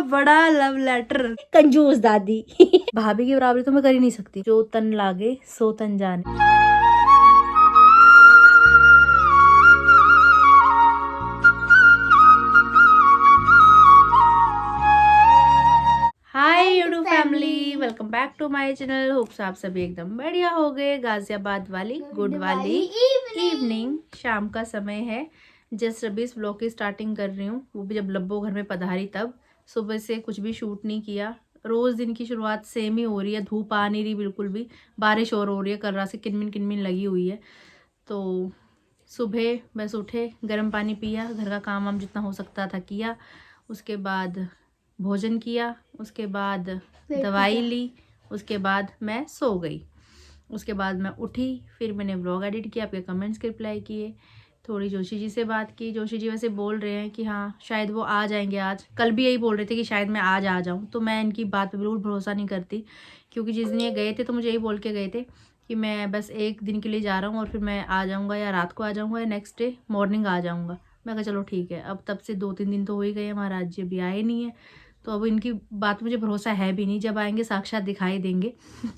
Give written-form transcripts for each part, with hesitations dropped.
बड़ा love letter. कंजूस दादी। भाभी की बराबरी तो मैं कर ही नहीं सकती। जो तन लागे सो तन जाने। Hi YouTube family, welcome back to my channel. Hopes आप सभी एकदम बढ़िया हो गए। गाजियाबाद वाली गुड वाली इवनिंग, शाम का समय है। जस्ट अभी इस व्लॉग की स्टार्टिंग कर रही हूँ, वो भी जब लब्बो घर में पधारी तब। सुबह से कुछ भी शूट नहीं किया। रोज दिन की शुरुआत सेम ही हो रही है, धूप आ नहीं रही बिल्कुल भी, बारिश और हो रही है, कल रात से किनमिन किनमिन लगी हुई है। तो सुबह बस उठे, गर्म पानी पिया, घर का काम वाम जितना हो सकता था किया, उसके बाद भोजन किया, उसके बाद दवाई ली, उसके बाद मैं सो गई। उसके बाद मैं उठी, फिर मैंने व्लॉग एडिट किया, आपके कमेंट्स के रिप्लाई किए, थोड़ी जोशी जी से बात की। जोशी जी वैसे बोल रहे हैं कि हाँ शायद वो आ जाएंगे आज, कल भी यही बोल रहे थे कि शायद मैं आज आ जाऊँ। तो मैं इनकी बात पे बिल्कुल भरोसा नहीं करती, क्योंकि जिस दिन ये गए थे तो मुझे यही बोल के गए थे कि मैं बस एक दिन के लिए जा रहा हूँ और फिर मैं आ जाऊँगा, या रात को आ जाऊँगा या नेक्स्ट डे मॉर्निंग आ जाऊँगा। मैं कहा चलो ठीक है। अब तब से 2-3 दिन तो हो ही गए, महाराज जी अभी आए नहीं है, तो अब इनकी बात मुझे भरोसा है भी नहीं। जब आएंगे साक्षात दिखाई देंगे।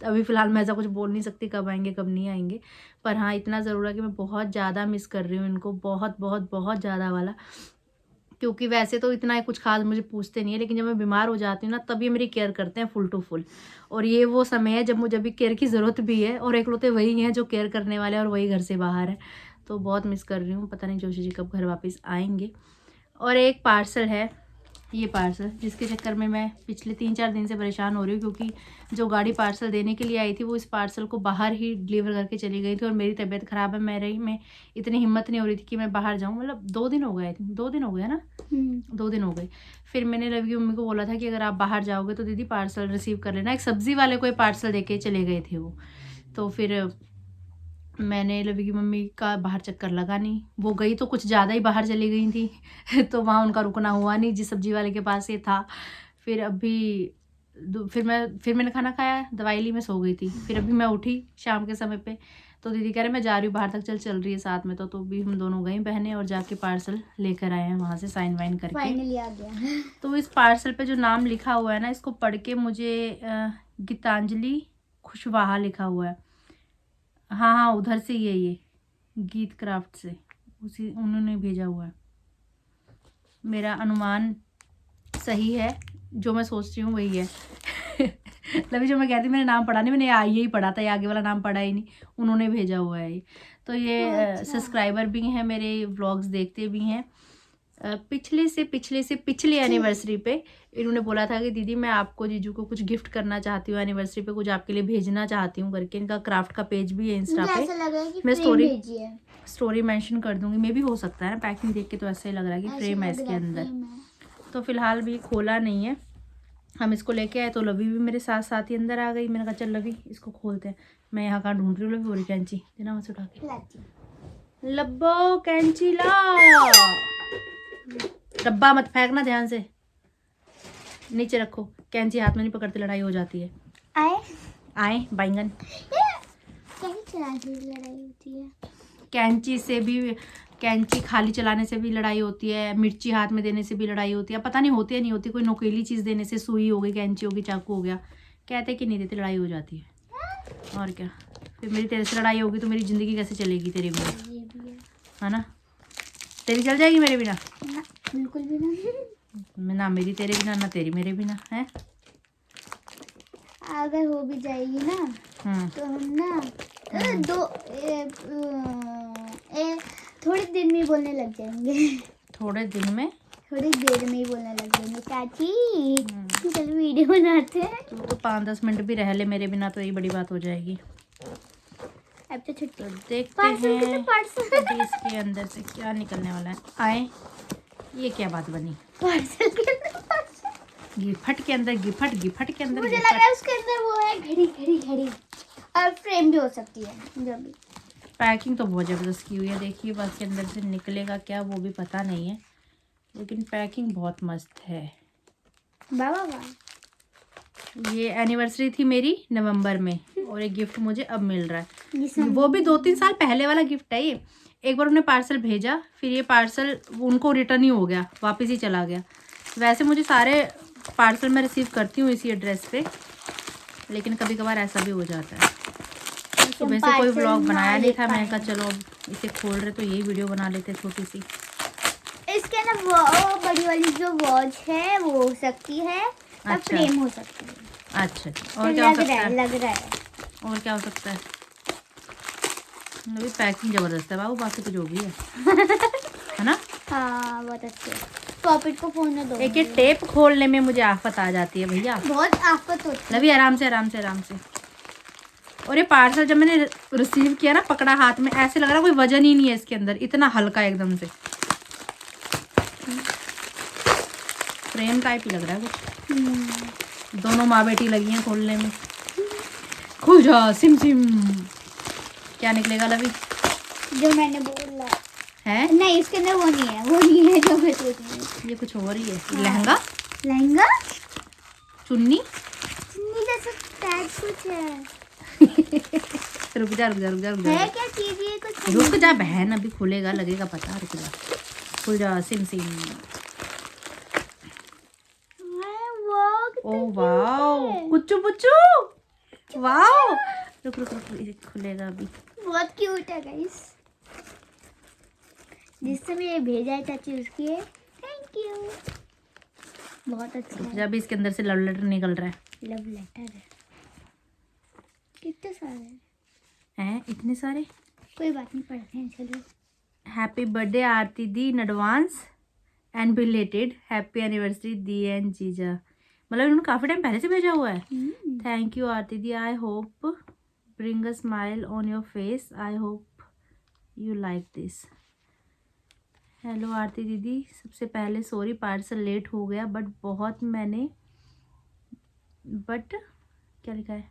अभी फ़िलहाल मैं ऐसा कुछ बोल नहीं सकती कब आएंगे कब नहीं आएंगे, पर हाँ इतना ज़रूर है कि मैं बहुत ज़्यादा मिस कर रही हूँ इनको, बहुत बहुत बहुत ज़्यादा वाला। क्योंकि वैसे तो इतना कुछ खास मुझे पूछते नहीं है, लेकिन जब मैं बीमार हो जाती हूँ ना तब ये मेरी केयर करते हैं फुल टू फुल। और ये वो समय है जब मुझे अभी केयर की ज़रूरत भी है, और एकलौते वही हैं जो केयर करने वाले हैं, और वही घर से बाहर है। तो बहुत मिस कर रही हूँ। पता नहीं जोशी जी कब घर वापस आएंगे। और एक पार्सल है, ये पार्सल जिसके चक्कर में मैं पिछले 3-4 दिन से परेशान हो रही हूँ, क्योंकि जो गाड़ी पार्सल देने के लिए आई थी वो इस पार्सल को बाहर ही डिलीवर करके चली गई थी, और मेरी तबीयत ख़राब है। मैं इतनी हिम्मत नहीं हो रही थी कि मैं बाहर जाऊँ। मतलब 2 दिन हो गए, 2 दिन हो गए ना, 2 दिन हो गए। फिर मैंने लवी की मम्मी को बोला था कि अगर आप बाहर जाओगे तो दीदी पार्सल रिसीव कर लेना। एक सब्ज़ी वाले को पार्सल दे के चले गए थे वो। तो फिर मैंने लवी की मम्मी का बाहर चक्कर लगा नहीं, वो गई तो कुछ ज़्यादा ही बाहर चली गई थी तो वहाँ उनका रुकना हुआ नहीं जिस सब्जी वाले के पास ये था। फिर अभी फिर मैंने खाना खाया, दवाई ली, मैं सो गई थी। फिर अभी मैं उठी शाम के समय पे, तो दीदी कह रहे मैं जा रही हूँ बाहर तक, चल रही है साथ में। तो भी हम दोनों गई बहनें, और जाके पार्सल लेकर आए हैं वहाँ से साइन वाइन करके। फाइनली आ गया। तो इस पार्सल पे जो नाम लिखा हुआ है ना, इसको पढ़ के मुझे गीतांजलि खुशवाहा लिखा हुआ है। हाँ हाँ उधर से ही है, ये गीत क्राफ्ट से, उसी उन्होंने भेजा हुआ है। मेरा अनुमान सही है, जो मैं सोच रही हूँ वही है तभी जो मैं कहती मैंने नाम पढ़ा नहीं, मैंने यही पढ़ा था, ये आगे वाला नाम पढ़ा ही नहीं, उन्होंने भेजा हुआ है ये। तो ये सब्सक्राइबर भी हैं मेरे, व्लॉग्स देखते भी हैं। पिछले एनिवर्सरी पे इन्होंने बोला था कि दीदी मैं आपको जीजू को कुछ गिफ्ट करना चाहती हूँ, एनिवर्सरी पे कुछ आपके लिए भेजना चाहती हूँ करके। इनका क्राफ्ट का पेज भी है इंस्टा पे, मैं स्टोरी मेंशन कर दूंगी। मे भी हो सकता है ना, पैकिंग देख के तो ऐसा ही लग रहा है कि फ्रेम है इसके अंदर। तो फिलहाल भी खोला नहीं है, हम इसको लेके आए तो लवी भी मेरे साथ साथ ही अंदर आ गई। मैंने कहा चल लवी इसको खोलते हैं। मैं यहाँ कहाँ ढूंढ रही हूँ, लवी हो रही कैंची देना वहाँ से उठा के। लब्बो कैंची ला, डब्बा मत फेंकना, ध्यान से नीचे रखो। कैंची हाथ में नहीं पकड़ते, लड़ाई हो जाती है। आए बैंगन, लड़ाई होती है कैंची से भी, कैंची खाली चलाने से भी लड़ाई होती है, मिर्ची हाथ में देने से भी लड़ाई होती है। पता नहीं होती है नहीं होती, कोई नोकीली चीज़ देने से, सुई हो गई, कैंची होगी, चाकू हो गया, कहते कि नहीं देते, लड़ाई हो जाती है। और क्या, फिर मेरी तेरे से लड़ाई होगी तो मेरी ज़िंदगी कैसे चलेगी तेरे बिना, है ना? तेरी चल जाएगी मेरे बिना? बिल्कुल भी नहीं। ना मेरी तेरे बिना, ना तेरी मेरे बिना है। अगर हो भी जाएगी ना तो हम ना थोड़े दिन में बोलने लग जाएंगे। थोड़ी देर में ही बोलने लग जाएंगे चाची चल वीडियो बनाते हैं। तो 5-10 मिनट भी रह ले मेरे बिना तो यही बड़ी बात हो जाएगी। अब तो छुट्टी, देखते हैं अभी इसके अंदर से क्या निकलने वाला है। आए, ये क्या बात बनी? पार्सल के अंदर गिफ्ट के अंदर गिफ्ट के अंदर मुझे लगा है उसके अंदर वो है घड़ी और फ्रेम भी हो सकती है। जो भी पैकिंग तो बहुत ज़बरदस्त की हुई है, देखिए बस के अंदर से निकलेगा क्या वो भी पता नहीं है, लेकिन पैकिंग बहुत मस्त है। वाह ये एनिवर्सरी थी मेरी नवंबर में, और एक गिफ्ट मुझे अब मिल रहा है, वो भी 2-3 साल पहले वाला गिफ्ट है ये। एक बार उन्हें पार्सल भेजा, फिर ये पार्सल उनको रिटर्न ही हो गया, वापस ही चला गया। वैसे मुझे सारे पार्सल मैं रिसीव करती हूँ इसी एड्रेस पे, लेकिन कभी कभार ऐसा भी हो जाता है। सुबह से कोई व्लॉग बनाया नहीं था, मैंने कहा चलो अब इसे खोल रहे तो यही वीडियो बना लेते छोटी सी। इसके ना वो बड़ी वाली जो वॉच है वो हो सकती है, अच्छा। फ्रेम हो सकती है। अच्छा, और क्या हो सकता है? लग रहा है और क्या हो सकता है? अभी पैकिंग जबरदस्त है बाबू, बाकी तो जो भी है है ना। हाँ बहुत अच्छे। पॉपिट को फोन में दो। एक ये टेप खोलने में मुझे आफत आ जाती है भैया, बहुत आफत होती है। लवी आराम से आराम से आराम से। और ये पार्सल जब मैंने रिसीव किया ना, पकड़ा हाथ में, ऐसे लग रहा कोई वजन ही नहीं है इसके अंदर, इतना हल्का एकदम से। फ्रेम टाइप ही लग रहा है कुछ। दोनों माँ बेटी लगी हैं खोलने में। खुल जा सिम सिम। क्या निकलेगा लवी? जो मैंने बोला है नहीं, इसके अंदर वो नहीं है, वो नहीं है जो मैं सोच रही हूँ। ये कुछ और ही है। हाँ। लहंगा, लहंगा, चुन्नी। चुन्नी जैसा टैग कुछ है। रुक जा रुक जा रुक जा रुक है जा, क्या चीज ये कुछ? रुक जा बहन, अभी खुलेगा लगेगा पता। रुक जा, खुल जा सिम सिम। ओ वाओ, कुच्चू पुच्चू, वाओ। रुक रुक रुक, ये खुलेगा अभी। बहुत क्यूट है गाइस। जिससे मैं ये भेजा है चाची उसकी है, थैंक यू। बहुत अच्छा रुक है। जा, अभी इसके अंदर से लव लेटर निकल रहा है। लव लेटर है, कितने सारे हैं इतने सारे। कोई बात नहीं, पढ़ते हैं चलो। Happy birthday Aarti the in advance and belated happy anniversary the and जीजा। मतलब इन्होंने काफ़ी टाइम पहले से भेजा हुआ है। थैंक यू आरती दी, I hope bring a smile on your face, I hope you like this. Hello Aarti दीदी, सबसे पहले सॉरी पार्सल लेट हो गया, बट क्या लिखा है,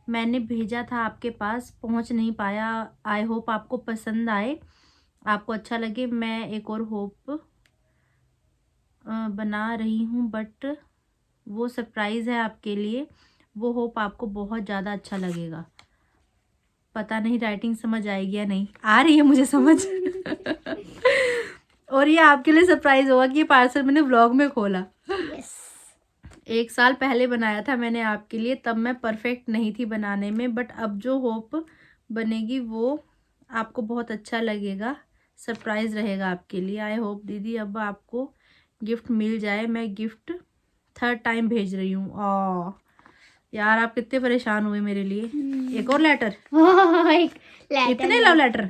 मैंने भेजा था आपके पास, पहुंच नहीं पाया। आई होप आपको पसंद आए, आपको अच्छा लगे। मैं एक और होप बना रही हूँ, बट वो सरप्राइज़ है आपके लिए। वो होप आपको बहुत ज़्यादा अच्छा लगेगा। पता नहीं राइटिंग समझ आएगी या नहीं। आ रही है मुझे समझ। और ये आपके लिए सरप्राइज होगा कि ये पार्सल मैंने व्लॉग में खोला। यस। 1 साल पहले बनाया था मैंने आपके लिए, तब मैं परफेक्ट नहीं थी बनाने में, बट अब जो होप बनेगी वो आपको बहुत अच्छा लगेगा, सरप्राइज रहेगा आपके लिए। आई होप दीदी अब आपको गिफ्ट मिल जाए। मैं गिफ्ट 3rd टाइम भेज रही हूँ। यार आप कितने परेशान हुए मेरे लिए। एक और लेटर। एक लेटर, इतने लव लेटर।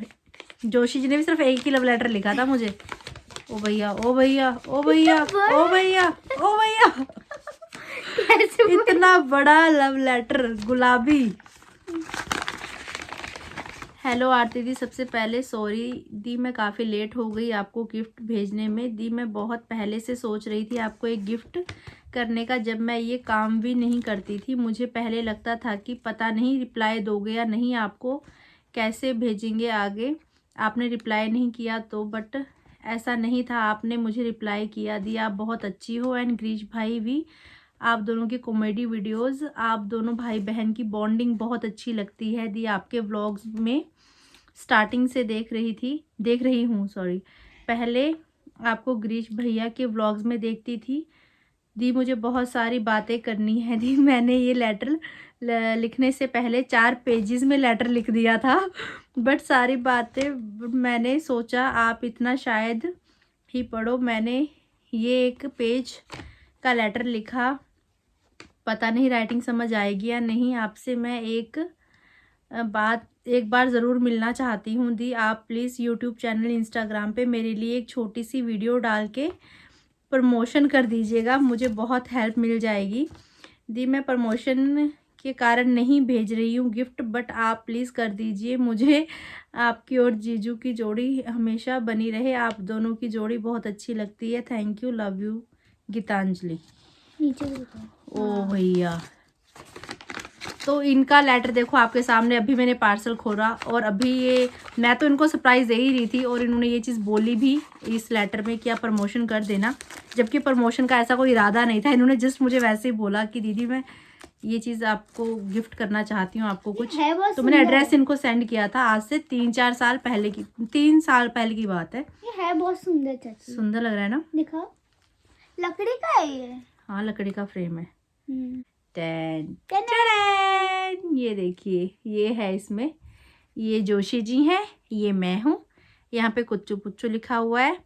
जोशी जी ने भी सिर्फ एक ही लव लेटर लिखा था मुझे। ओ भैया ओ भैया ओ भैया ओ भैया ओ भैया, इतना बड़ा लव लेटर गुलाबी। हेलो आरती दी, सबसे पहले सॉरी दी, मैं काफ़ी लेट हो गई आपको गिफ्ट भेजने में। दी मैं बहुत पहले से सोच रही थी आपको एक गिफ्ट करने का, जब मैं ये काम भी नहीं करती थी। मुझे पहले लगता था कि पता नहीं रिप्लाई दोगे या नहीं, आपको कैसे भेजेंगे आगे। आपने रिप्लाई नहीं किया तो, बट ऐसा नहीं था, आपने मुझे रिप्लाई किया। दी आप बहुत अच्छी हो, एंड ग्रीश भाई भी। आप दोनों की कॉमेडी वीडियोस, आप दोनों भाई बहन की बॉन्डिंग बहुत अच्छी लगती है। दी आपके व्लॉग्स में स्टार्टिंग से देख रही हूँ पहले आपको ग्रीश भैया के व्लॉग्स में देखती थी। दी मुझे बहुत सारी बातें करनी है। दी मैंने ये लेटर लिखने से पहले 4 पेजेस में लेटर लिख दिया था, बट सारी बातें मैंने सोचा आप इतना शायद ही पढ़ो। मैंने ये 1 पेज का लेटर लिखा, पता नहीं राइटिंग समझ आएगी या नहीं। आपसे मैं एक बार ज़रूर मिलना चाहती हूँ। दी आप प्लीज़ यूट्यूब चैनल इंस्टाग्राम पे मेरे लिए एक छोटी सी वीडियो डाल के प्रमोशन कर दीजिएगा, मुझे बहुत हेल्प मिल जाएगी। दी मैं प्रमोशन के कारण नहीं भेज रही हूँ गिफ्ट, बट आप प्लीज़ कर दीजिए। मुझे आपकी और जीजू की जोड़ी हमेशा बनी रहे, आप दोनों की जोड़ी बहुत अच्छी लगती है। Thank you, love you, Geetanjali. ओ भैया, तो इनका लेटर देखो आपके सामने। अभी मैंने पार्सल खोला और अभी ये, मैं तो इनको सरप्राइज़ दे ही रही थी और इन्होंने ये चीज़ बोली भी इस लेटर में कि आप प्रमोशन कर देना, जबकि प्रमोशन का ऐसा कोई इरादा नहीं था। इन्होंने जस्ट मुझे वैसे ही बोला कि दीदी मैं ये चीज़ आपको गिफ्ट करना चाहती हूँ, आपको कुछ। तो मैंने एड्रेस इनको सेंड किया था, आज से 3 साल पहले की बात है। ये है बहुत सुंदर चाची। सुंदर लग रहा है ना? दिखाओ, लकड़ी का है ये। हाँ लकड़ी का फ्रेम है। हम्म। टैन टैन, ये देखिए ये है इसमें, ये जोशी जी हैं, ये मैं हूँ। यहाँ पे कुच्चू पुच्चू लिखा हुआ है।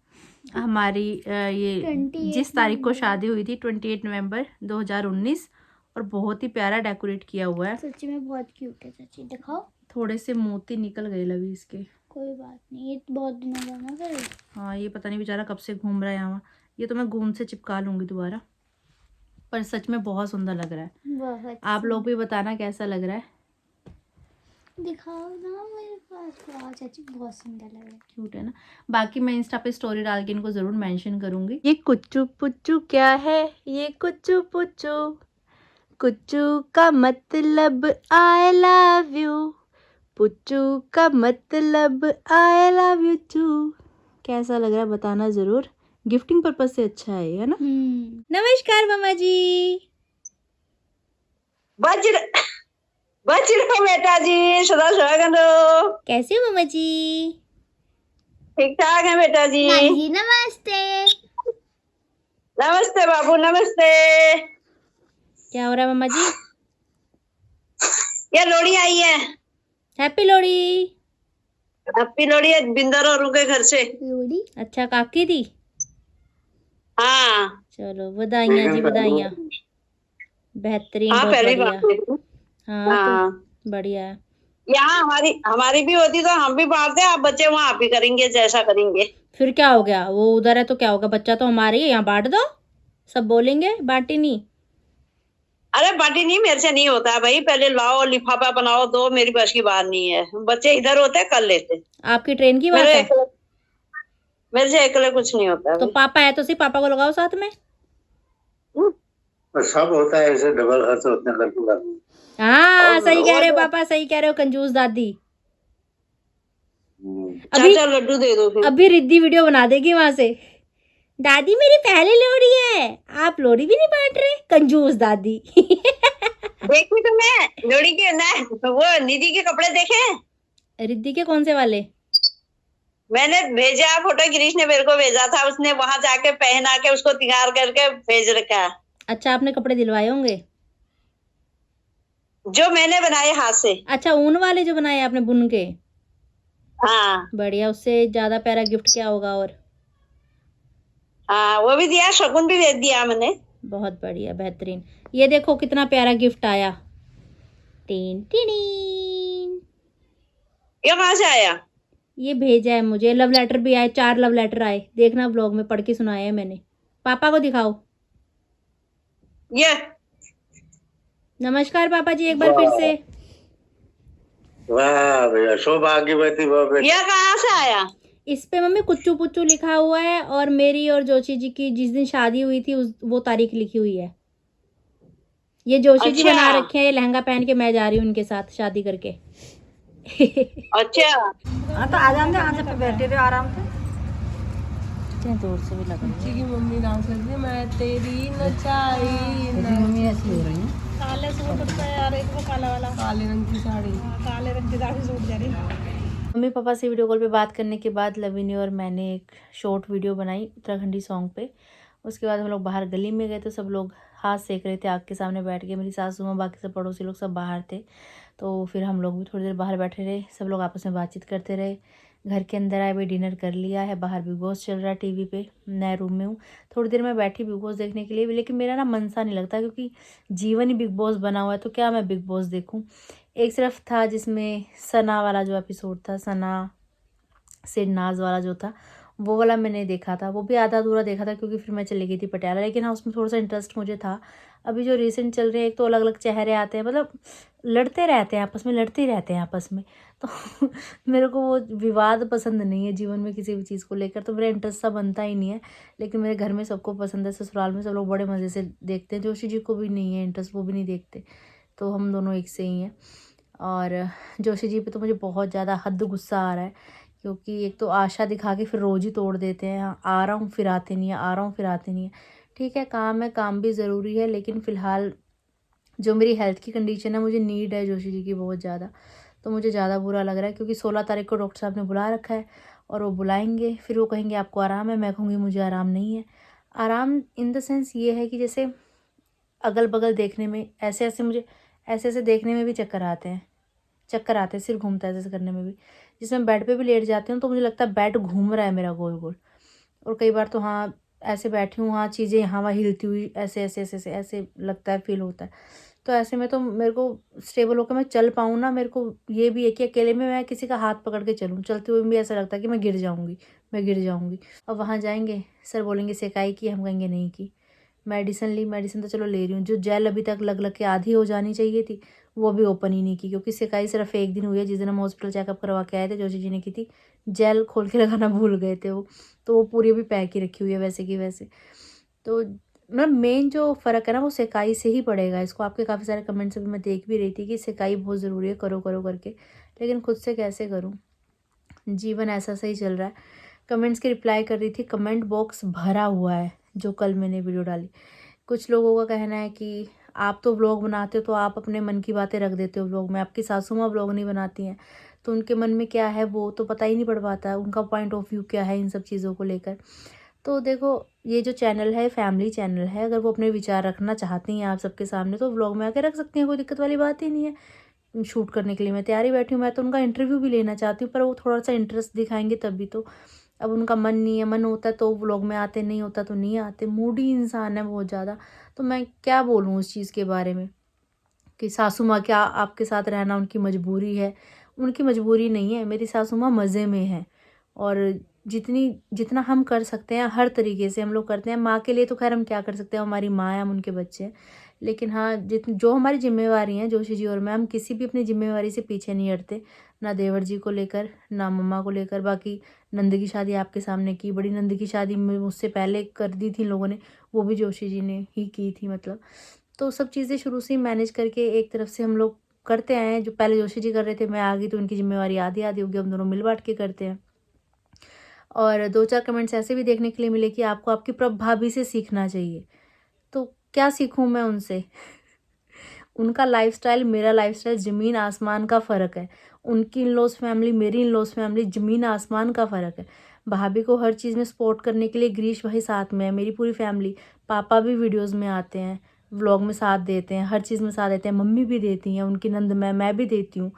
हमारी ये 28 जिस तारीख को नवंबर। शादी हुई थी 28 नवंबर 2019, और बहुत ही प्यारा डेकोरेट किया हुआ है। सच्ची में बहुत क्यूट है चाची, दिखाओ। थोड़े से मोती निकल गए लवी इसके। कोई बात नहीं, ये तो बहुत दिनों का ना फिर। हाँ ये पता नहीं बेचारा कब से घूम रहा है यहाँ। ये तो मैं गोंद से चिपका लूँगी दोबारा, पर सच में बहुत सुंदर लग रहा है। बहुत आप लोग भी बताना कैसा लग रहा है। दिखाओ ना मेरे पास। वाह चाची बहुत सुंदर लग रहा है। क्यूट है ना। बाकी मैं इंस्टा पे स्टोरी डाल के इनको जरूर मेंशन करूंगी। ये कुच्चू पुच्चू क्या है, ये कुच्चू पुच्चू, कुच्चू का मतलब आई लव यू, पुच्चू का मतलब आई लव यू टू। कैसा लग रहा है बताना जरूर। गिफ्टिंग पर्पज से अच्छा है ना। नमस्कार मामा जी। बच रहो बेटा जी, सदा सुहागन रहो। कैसे हो मामा जी? ठीक ठाक है बेटा जी। नानी जी नमस्ते। नमस्ते बाबू नमस्ते। क्या हो रहा है मामा जी? ये लोड़ी आई है। हैप्पी लोहड़ी। हैप्पी लोड़ी है बिंदर और उनके घर से। लोड़ी। अच्छा काकी दी। हाँ चलो बधाइयाँ जी बधाइयाँ। बेहतरीन, हाँ बहुत पहली बढ़िया। बात। हाँ हाँ तो बढ़िया है। यहाँ हमारी भी होती तो हम भी बांटते, आप बच्चे वहाँ आप ही करेंगे जैसा करेंगे। फिर क्या हो गया, वो उधर है तो क्या होगा, बच्चा तो हमारी है, यहाँ बांट दो। सब बोलेंगे बांटी नहीं। अरे बाटी नहीं, मेरे से नहीं होता है भाई। पहले लाओ लिफाफा बनाओ दो, मेरी बस की बात नहीं है। बच्चे इधर होते कर लेते। आपकी ट्रेन की बात है। मेरे से अकेले कुछ नहीं होता है तो भाई। पापा है तो सिर्फ पापा को लगाओ साथ में। सब होता है ऐसे, डबल खर्च होते हैं लड़की का। हाँ और सही कह रहे हो वो पापा, सही कह रहे हो कंजूस दादी। चार अभी चार लड्डू दे दो फिर। अभी रिद्धि वीडियो बना देगी वहां से, दादी मेरी पहली लोहड़ी है, आप लोहड़ी भी नहीं बांट रहे, कंजूस दादी। देखी तो मैं लोड़ी के ना, वो निधि के कपड़े देखे। रिद्धि के कौन से वाले? मैंने भेजा फोटो, गिरीश ने मेरे को भेजा था, उसने वहां जाके पहना के उसको तैयार करके भेज रखा है। अच्छा आपने कपड़े दिलवाए होंगे। जो मैंने बनाए हाथ से। अच्छा ऊन वाले जो बनाए आपने बुन के। हाँ बढ़िया, उससे ज्यादा प्यारा गिफ्ट क्या होगा। और हाँ वो भी दिया, शगुन भी भेज दिया मैंने। बहुत बढ़िया बेहतरीन। ये देखो कितना प्यारा गिफ्ट आया। Tin tin. ये कहाँ से आया? ये भेजा है मुझे, लव लेटर भी आए, 4 लव लेटर आए, देखना ब्लॉग में पढ़ के सुनाए हैं मैंने। पापा को दिखाओ। ये नमस्कार पापा जी एक बार फिर से। वाह भैया, सौभाग्यवती भव। ये कहाँ से आया? इस पे मम्मी कुच्चू पुच्चू लिखा हुआ है, और मेरी और जोशी जी की जिस दिन शादी हुई थी वो तारीख लिखी हुई है। ये जोशी जी अच्छा। बना रखे हैं, ये लहंगा पहन के मैं जा रही हूँ उनके साथ शादी करके। अच्छा हाँ तो आ जाते यहाँ से बैठे रहे आराम से। इतने दूर से भी लग रही है। की मम्मी डांस करती है, मैं तेरी नचाई। मम्मी ऐसी हो रही है। काले सूट पे यार, एक वो काला वाला काले रंग की साड़ी, काले रंग की साड़ी सूट जा रही। मम्मी पापा से वीडियो कॉल पे बात करने के बाद लवीनी और मैंने एक शॉर्ट वीडियो बनाई उत्तराखंडी सॉन्ग पे। उसके बाद हम लोग बाहर गली में गए तो सब लोग हाथ सेक रहे थे आग के सामने बैठ के। मेरी सासू माँ बाकी सब पड़ोसी लोग सब बाहर थे, तो फिर हम लोग भी थोड़ी देर बाहर बैठे रहे, सब लोग आपस में बातचीत करते रहे। घर के अंदर आए, भाई डिनर कर लिया है, बाहर बिग बॉस चल रहा है टीवी पे, नए रूम में हूँ। थोड़ी देर मैं बैठी बिग बॉस देखने के लिए, लेकिन मेरा ना मन सा नहीं लगता, क्योंकि जीवन ही बिग बॉस बना हुआ है, तो क्या मैं बिग बॉस देखूँ। एक सिर्फ था जिसमें सना वाला जो एपिसोड था, सना सिरनाज वाला जो था, वो वाला मैंने देखा था, वो भी आधा अधूरा देखा था क्योंकि फिर मैं चली गई थी पटियाला। लेकिन हाँ उसमें थोड़ा सा इंटरेस्ट मुझे था। अभी जो रिसेंट चल रहे हैं, एक तो अलग अलग चेहरे आते हैं, मतलब लड़ते रहते हैं आपस में, लड़ते ही रहते हैं आपस में, तो मेरे को वो विवाद पसंद नहीं है जीवन में किसी भी चीज़ को लेकर, तो मेरा इंटरेस्ट सा बनता ही नहीं है। लेकिन मेरे घर में सबको पसंद है, ससुराल में सब लोग बड़े मज़े से देखते हैं। जोशी जी को भी नहीं है इंटरेस्ट, वो भी नहीं देखते, तो हम दोनों एक से ही हैं। और जोशी जी पे तो मुझे बहुत ज़्यादा हद गुस्सा आ रहा है, क्योंकि एक तो आशा दिखा के फिर रोज़ ही तोड़ देते हैं। आ रहा हूँ फिर आते नहीं है, आ रहा हूँ फिर आते नहीं है। ठीक है काम है, काम भी ज़रूरी है, लेकिन फ़िलहाल जो मेरी हेल्थ की कंडीशन है, मुझे नीड है जोशी जी की बहुत ज़्यादा, तो मुझे ज़्यादा बुरा लग रहा है। क्योंकि 16 तारीख को डॉक्टर साहब ने बुला रखा है, और वो बुलाएंगे, फिर वो कहेंगे आपको आराम है, मैं कहूँगी मुझे आराम नहीं है। आराम इन द सेंस ये है कि जैसे अगल बगल देखने में ऐसे ऐसे देखने में भी चक्कर आते हैं, सिर घूमता है ऐसे करने में भी। जिसमें बेड पे भी लेट जाती हूँ तो मुझे लगता है बेड घूम रहा है मेरा गोल गोल। और कई बार तो हाँ ऐसे बैठी हूँ, हाँ चीज़ें यहाँ वहाँ हिलती हुई ऐसे लगता है, फील होता है। तो ऐसे में तो मेरे को स्टेबल होकर मैं चल पाऊँ ना, मेरे को ये भी है कि अकेले में मैं किसी का हाथ पकड़ के चलूँ, चलते हुए भी ऐसा लगता है कि मैं गिर जाऊँगी। अब वहाँ जाएंगे, सर बोलेंगे सेकाई की, हम कहेंगे नहीं की। मेडिसिन तो चलो ले रही हूँ, जो जेल अभी तक लग के आधी हो जानी चाहिए थी वो भी ओपन ही नहीं की, क्योंकि सेकाई सिर्फ एक दिन हुई है, जिस दिन हम हॉस्पिटल चेकअप करवा के आए थे जोशी जी ने की थी। जेल खोल के लगाना भूल गए थे वो, तो वो पूरी भी पैक ही रखी हुई है वैसे की वैसे। तो मतलब मेन जो फ़र्क है ना वो सेकाई से ही पड़ेगा। इसको आपके काफ़ी सारे कमेंट्स भी मैं देख भी रही थी कि सेकाई बहुत ज़रूरी है, करो करके, लेकिन खुद से कैसे करूँ, जीवन ऐसा सही चल रहा है। कमेंट्स की रिप्लाई कर रही थी, कमेंट बॉक्स भरा हुआ है जो कल मैंने वीडियो डाली। कुछ लोगों का कहना है कि आप तो व्लॉग बनाते हो तो आप अपने मन की बातें रख देते हो व्लॉग में, आपकी सासू माँ व्लॉग नहीं बनाती हैं तो उनके मन में क्या है वो तो पता ही नहीं पड़ पाता, उनका पॉइंट ऑफ व्यू क्या है इन सब चीज़ों को लेकर। तो देखो ये जो चैनल है फैमिली चैनल है, अगर वो अपने विचार रखना चाहती हैं आप सबके सामने तो व्लॉग में आके रख सकती हैं, कोई दिक्कत वाली बात ही नहीं है। शूट करने के लिए मैं तैयारी बैठी हूँ, मैं तो उनका इंटरव्यू भी लेना चाहती हूँ, पर वो थोड़ा सा इंटरेस्ट दिखाएंगे तभी तो। अब उनका मन नहीं है, मन होता है तो व्लॉग में आते, नहीं होता तो नहीं आते। मूडी इंसान है बहुत ज़्यादा, तो मैं क्या बोलूँ उस चीज़ के बारे में कि सासू माँ क्या आपके साथ रहना उनकी मजबूरी है। उनकी मजबूरी नहीं है, मेरी सासू माँ मज़े में है और जितना हम कर सकते हैं हर तरीके से हम लोग करते हैं। माँ के लिए तो खैर हम क्या कर सकते हैं, हमारी माँ है, हम उनके बच्चे हैं। लेकिन हाँ जो हमारी जिम्मेवारी हैं जोशी जी और मैं, हम किसी भी अपनी जिम्मेवारी से पीछे नहीं हटते, ना देवर जी को लेकर ना मम्मा को लेकर। बाकी नंद की शादी आपके सामने की, बड़ी नंद की शादी मुझसे पहले कर दी थी लोगों ने, वो भी जोशी जी ने ही की थी मतलब। तो सब चीज़ें शुरू से ही मैनेज करके एक तरफ से हम लोग करते आए हैं। जो पहले जोशी जी कर रहे थे, मैं आ गई तो उनकी जिम्मेवारी आधी आधी होगी, हम दोनों मिल बांट के करते हैं। और 2-4 कमेंट्स ऐसे भी देखने के लिए मिले कि आपको आपकी भाभी से सीखना चाहिए। तो क्या सीखूं मैं उनसे? उनका लाइफस्टाइल मेरा लाइफस्टाइल ज़मीन आसमान का फ़र्क है। उनकी इन-लॉज़ फैमिली मेरी इन-लॉज़ फैमिली ज़मीन आसमान का फ़र्क है। भाभी को हर चीज़ में सपोर्ट करने के लिए गिरीश भाई साथ में है, मेरी पूरी फैमिली। पापा भी वीडियोज़ में आते हैं, व्लॉग में साथ देते हैं, हर चीज़ में साथ देते हैं। मम्मी भी देती हैं, उनकी नंद मैं भी देती हूँ।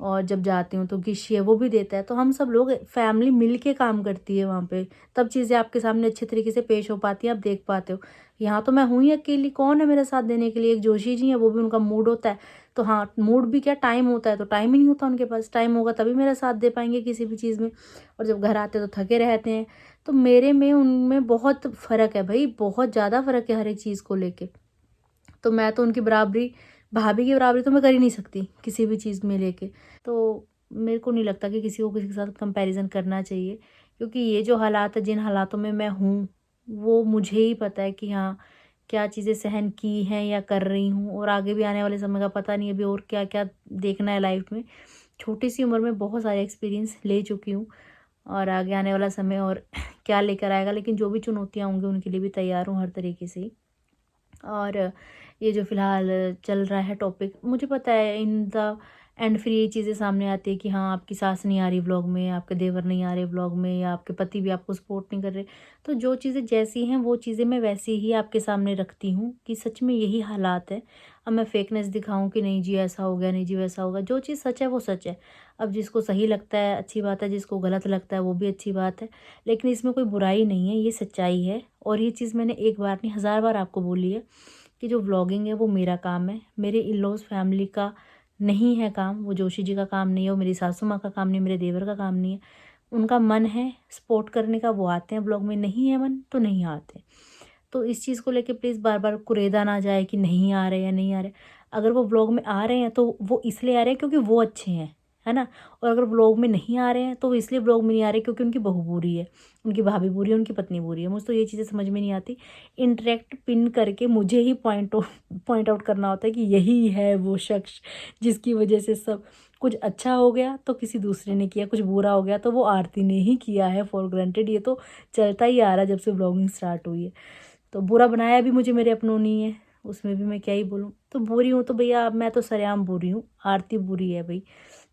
और जब जाती हूँ तो गिशी है वो भी देता है। तो हम सब लोग फैमिली मिल के काम करती है वहाँ पे, तब चीज़ें आपके सामने अच्छे तरीके से पेश हो पाती हैं, आप देख पाते हो। यहाँ तो मैं हूँ ही अकेली, कौन है मेरे साथ देने के लिए? एक जोशी जी हैं, वो भी उनका मूड होता है तो हाँ मूड भी क्या टाइम होता है, तो टाइम ही नहीं होता उनके पास। टाइम होगा तभी मेरा साथ दे पाएंगे किसी भी चीज़ में, और जब घर आते तो थके रहते हैं। तो मेरे में उनमें बहुत फ़र्क है भाई, बहुत ज़्यादा फ़र्क है हर एक चीज़ को लेके। तो मैं तो उनकी बराबरी, भाभी की बराबरी तो मैं कर ही नहीं सकती किसी भी चीज़ में लेके। तो मेरे को नहीं लगता कि किसी को किसी के साथ कंपैरिजन करना चाहिए, क्योंकि ये जो हालात है, जिन हालातों में मैं हूँ वो मुझे ही पता है कि हाँ क्या चीज़ें सहन की हैं या कर रही हूँ, और आगे भी आने वाले समय का पता नहीं, अभी और क्या क्या देखना है लाइफ में। छोटी सी उम्र में बहुत सारे एक्सपीरियंस ले चुकी हूँ, और आगे आने वाला समय और क्या लेकर आएगा, लेकिन जो भी चुनौतियाँ होंगी उनके लिए भी तैयार हूँ हर तरीके से ही। और ये जो फ़िलहाल चल रहा है टॉपिक, मुझे पता है इन द एंड फिर ये चीज़ें सामने आती है कि हाँ आपकी सास नहीं आ रही व्लॉग में, आपके देवर नहीं आ रहे व्लॉग में, या आपके पति भी आपको सपोर्ट नहीं कर रहे। तो जो चीज़ें जैसी हैं वो चीज़ें मैं वैसी ही आपके सामने रखती हूँ कि सच में यही हालात है। अब मैं फेकनेस दिखाऊँ कि नहीं जी ऐसा हो गया, नहीं जी वैसा होगा, जो चीज़ सच है वो सच है। अब जिसको सही लगता है अच्छी बात है, जिसको गलत लगता है वो भी अच्छी बात है, लेकिन इसमें कोई बुराई नहीं है, ये सच्चाई है। और ये चीज़ मैंने एक बार नहीं 1000 बार आपको बोली है कि जो व्लॉगिंग है वो मेरा काम है, मेरे इन-लॉज़ फैमिली का नहीं है काम, वो जोशी जी का काम नहीं है, वो मेरी सासू माँ का काम नहीं, मेरे देवर का काम नहीं है। उनका मन है सपोर्ट करने का, वो आते हैं व्लॉग में, नहीं है मन तो नहीं आते। तो इस चीज़ को लेके प्लीज़ बार बार कुरेदा ना जाए कि नहीं आ रहे या नहीं आ रहे। अगर वो व्लॉग में आ रहे हैं तो वो इसलिए आ रहे हैं क्योंकि वो अच्छे हैं, है ना। और अगर व्लॉग में नहीं आ रहे हैं तो वो इसलिए व्लॉग में नहीं आ रहे क्योंकि उनकी बहू बुरी है, उनकी भाभी बुरी है, उनकी पत्नी बुरी है। मुझे तो ये चीज़ें समझ में नहीं आती। इंटरेक्ट पिन करके मुझे ही पॉइंट आउट करना होता है कि यही है वो शख्स जिसकी वजह से सब कुछ अच्छा हो गया तो किसी दूसरे ने किया, कुछ बुरा हो गया तो वो आरती ने ही किया है। फॉर ग्रांटेड ये तो चलता ही आ रहा है जब से व्लॉगिंग स्टार्ट हुई है। तो बुरा बनाया भी मुझे मेरे अपनों नहीं है, उसमें भी मैं क्या ही बोलूँ। तो बुरी हूँ तो भैया मैं तो सरेआम बुरी हूँ, आरती बुरी है भाई।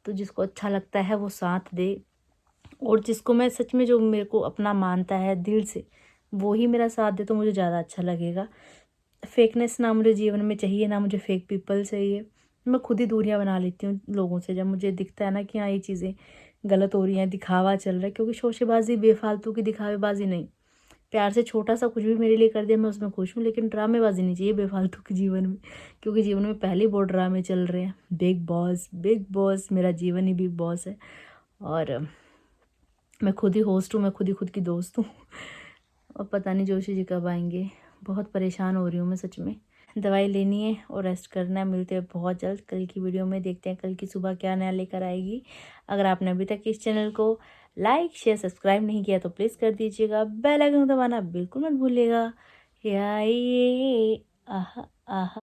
तो जिसको अच्छा लगता है वो साथ दे, और जिसको मैं सच में, जो मेरे को अपना मानता है दिल से, वो ही मेरा साथ दे तो मुझे ज़्यादा अच्छा लगेगा। फेकनेस ना मुझे जीवन में चाहिए, ना मुझे फेक पीपल चाहिए। मैं खुद ही दूरियां बना लेती हूँ लोगों से जब मुझे दिखता है ना कि हाँ ये चीज़ें गलत हो रही हैं, दिखावा चल रहा है। क्योंकि शोशेबाजी, बेफालतू की दिखावेबाजी नहीं। प्यार से छोटा सा कुछ भी मेरे लिए कर दिया मैं उसमें खुश हूँ, लेकिन ड्रामेबाजी नहीं चाहिए बेफालतू के जीवन में। क्योंकि जीवन में पहले ही बहुत ड्रामे चल रहे हैं। बिग बॉस, मेरा जीवन ही बिग बॉस है। और मैं खुद ही होस्ट हूँ, मैं खुद ही खुद की दोस्त हूँ। और पता नहीं जोशी जी कब आएंगे। बहुत परेशान हो रही हूँ मैं सच में। दवाई लेनी है और रेस्ट करना है। मिलते हैं बहुत जल्द कल की वीडियो में। देखते हैं कल की सुबह क्या नया लेकर आएगी। अगर आपने अभी तक इस चैनल को लाइक शेयर सब्सक्राइब नहीं किया तो प्लीज़ कर दीजिएगा। बेल आइकन दबाना बिल्कुल मत भूलिएगा। ये आहा आहा।